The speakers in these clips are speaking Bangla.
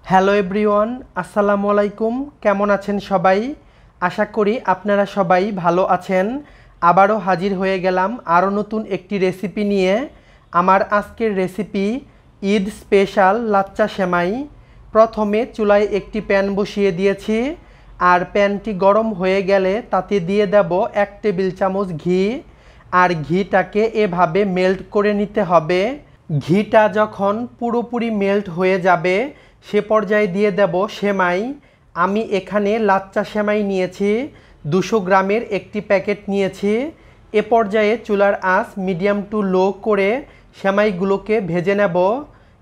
হ্যালো এভরিওয়ান, আসসালামু আলাইকুম। কেমন আছেন সবাই? আশা করি আপনারা সবাই ভালো আছেন। আবারও হাজির হয়ে গেলাম আরও নতুন একটি রেসিপি নিয়ে। আমার আজকের রেসিপি ঈদ স্পেশাল লাচ্চা সেমাই। প্রথমে চুলায় একটি প্যান বসিয়ে দিয়েছি, আর প্যানটি গরম হয়ে গেলে তাতে দিয়ে দেব 1 টেবিল চামচ ঘি। আর ঘিটাকে এভাবে মেল্ট করে নিতে হবে। ঘিটা যখন পুরোপুরি মেল্ট হয়ে যাবে সে পর্যায়ে দিয়ে দেব সেমাই। আমি এখানে লাচ্চা সেমাই নিয়েছি, 200 গ্রামের একটি প্যাকেট নিয়েছি। এ পর্যায়ে চুলার আঁচ মিডিয়াম টু লো করে সেমাইগুলোকে ভেজে নেব।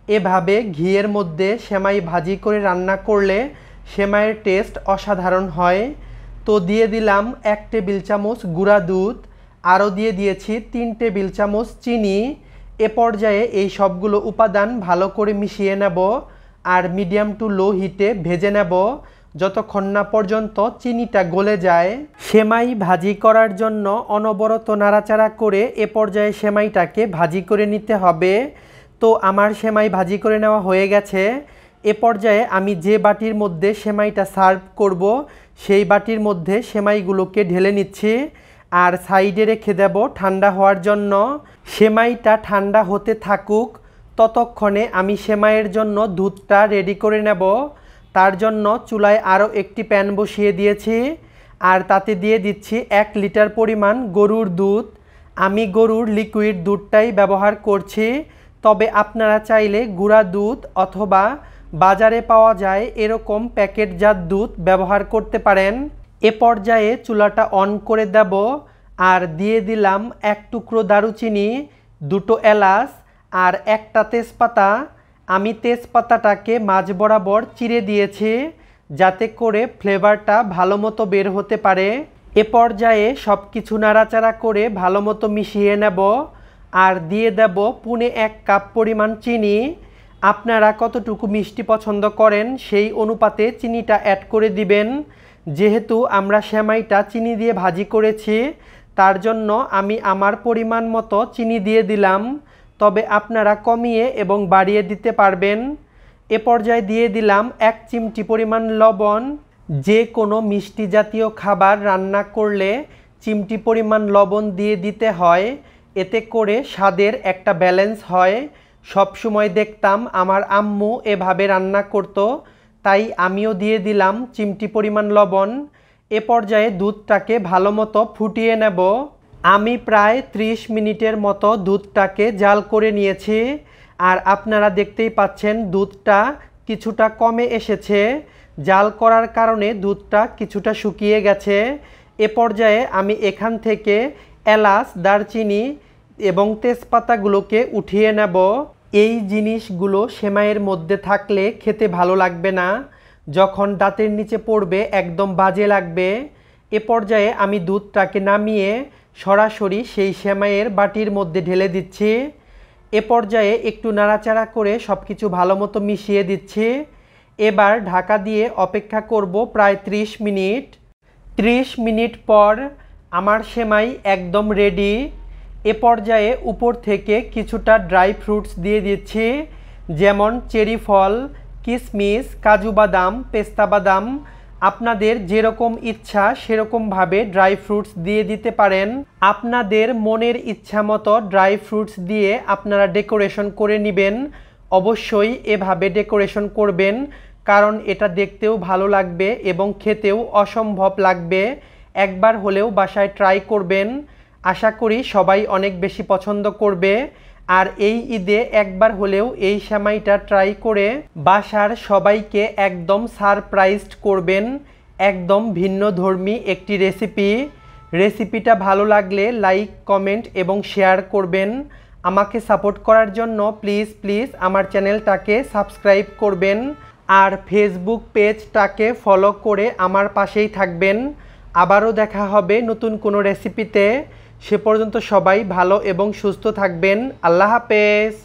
এভাবে ঘিয়ের মধ্যে সেমাই ভাজি করে রান্না করলে সেমাইয়ের টেস্ট অসাধারণ হয়। তো দিয়ে দিলাম 1 টেবিল চামচ গুঁড়া দুধ, আরও দিয়ে দিয়েছি 3 টেবিল চামচ চিনি। এ পর্যায়ে এই সবগুলো উপাদান ভালো করে মিশিয়ে নেব আর মিডিয়াম টু লো হিটে ভেজে নেব যতক্ষণ না পর্যন্ত চিনিটা গলে যায়। সেমাই ভাজি করার জন্য অনবরত নাড়াচাড়া করে এ পর্যায়ে সেমাইটাকে ভাজি করে নিতে হবে। তো আমার সেমাই ভাজি করে নেওয়া হয়ে গেছে। এ পর্যায়ে আমি যে বাটির মধ্যে সেমাইটা সার্ভ করব সেই বাটির মধ্যে সেমাইগুলোকে ঢেলে নিচ্ছি আর সাইডে রেখে দেব ঠান্ডা হওয়ার জন্য। সেমাইটা ঠান্ডা হতে থাকুক, ততক্ষণে আমি সেমাইয়ের জন্য দুধটা রেডি করে নেব। তার জন্য চুলায় আরও একটি প্যান বসিয়ে দিয়েছি আর তাতে দিয়ে দিচ্ছি 1 লিটার পরিমাণ গরুর দুধ। আমি গরুর লিকুইড দুধটাই ব্যবহার করছি, তবে আপনারা চাইলে গুঁড়া দুধ অথবা বাজারে পাওয়া যায় এরকম প্যাকেটজাত দুধ ব্যবহার করতে পারেন। এ পর্যায়ে চুলাটা অন করে দেব আর দিয়ে দিলাম 1 টুকরো দারুচিনি, 2টো এলাচ আর 1টা তেজপাতা। আমি তেজপাতাটাকে মাঝ বরাবর চিড়ে দিয়েছি যাতে করে ফ্লেভারটা ভালো মতো বের হতে পারে। এ পর্যায়ে সব কিছু নাড়াচাড়া করে ভালো মতো মিশিয়ে নেব আর দিয়ে দেব 1.5 কাপ পরিমাণ চিনি। আপনারা কতটুকু মিষ্টি পছন্দ করেন সেই অনুপাতে চিনিটা অ্যাড করে দিবেন। যেহেতু আমরা সেমাইটা চিনি দিয়ে ভাজি করেছি তার জন্য আমি আমার পরিমাণ মতো চিনি দিয়ে দিলাম, তবে আপনারা কমিয়ে এবং বাড়িয়ে দিতে পারবেন। এ পর্যায়ে দিয়ে দিলাম 1 চিমটি পরিমাণ লবণ। যে কোনো মিষ্টি জাতীয় খাবার রান্না করলে চিমটি পরিমাণ লবণ দিয়ে দিতে হয়, এতে করে স্বাদের একটা ব্যালেন্স হয়। সব সময় দেখতাম আমার আম্মু এভাবে রান্না করত, তাই আমিও দিয়ে দিলাম চিমটি পরিমাণ লবণ। এ পর্যায়ে দুধটাকে ভালো মতো ফুটিয়ে নেব। আমি প্রায় 30 মিনিটের মতো দুধটাকে জাল করে নিয়েছি আর আপনারা দেখতেই পাচ্ছেন দুধটা কিছুটা কমে এসেছে। জাল করার কারণে দুধটা কিছুটা শুকিয়ে গেছে। এ পর্যায়ে আমি এখান থেকে এলাচ, দারচিনি এবং তেজপাতাগুলোকে উঠিয়ে নেব। এই জিনিসগুলো সেমাইয়ের মধ্যে থাকলে খেতে ভালো লাগবে না, যখন দাঁতের নিচে পড়বে একদম বাজে লাগবে। এ পর্যায়ে আমি দুধটাকে নামিয়ে সরাসরি সেই সেমাইয়ের বাটির মধ্যে ঢেলে দিচ্ছি। এ পর্যায়ে একটু নাড়াচাড়া করে সব কিছু ভালো মতো মিশিয়ে দিচ্ছি। এবার ঢাকা দিয়ে অপেক্ষা করব প্রায় 30 মিনিট। 30 মিনিট পর আমার সেমাই একদম রেডি। এ পর্যায়ে উপর থেকে কিছুটা ড্রাই ফ্রুটস দিয়ে দিচ্ছি, যেমন চেরি ফল, কিশমিশ, কাজু বাদাম, পেস্তা বাদাম। আপনাদের যেরকম ইচ্ছা সেরকমভাবে ড্রাই ফ্রুটস দিয়ে দিতে পারেন। আপনাদের মনের ইচ্ছা মতো ড্রাই ফ্রুটস দিয়ে আপনারা ডেকোরেশন করে নেবেন। অবশ্যই এভাবে ডেকোরেশন করবেন, কারণ এটা দেখতেও ভালো লাগবে এবং খেতেও অসম্ভব লাগবে। একবার হলেও বাসায় ট্রাই করবেন, আশা করি সবাই অনেক বেশি পছন্দ করবে। আর এই ঈদে একবার হলেও এই সেমাইটা ট্রাই করে বাসার সবাইকে একদম সারপ্রাইজড করবেন। একদম ভিন্নধর্মী একটি রেসিপিটা ভালো লাগলে লাইক, কমেন্ট এবং শেয়ার করবেন। আমাকে সাপোর্ট করার জন্য প্লিজ আমার চ্যানেলটাকে সাবস্ক্রাইব করবেন আর ফেসবুক পেজটাকে ফলো করে আমার পাশেই থাকবেন। আবারও দেখা হবে নতুন কোনো রেসিপিতে। সে পর্যন্ত সবাই ভালো এবং সুস্থ থাকবেন। আল্লাহ হাফেজ।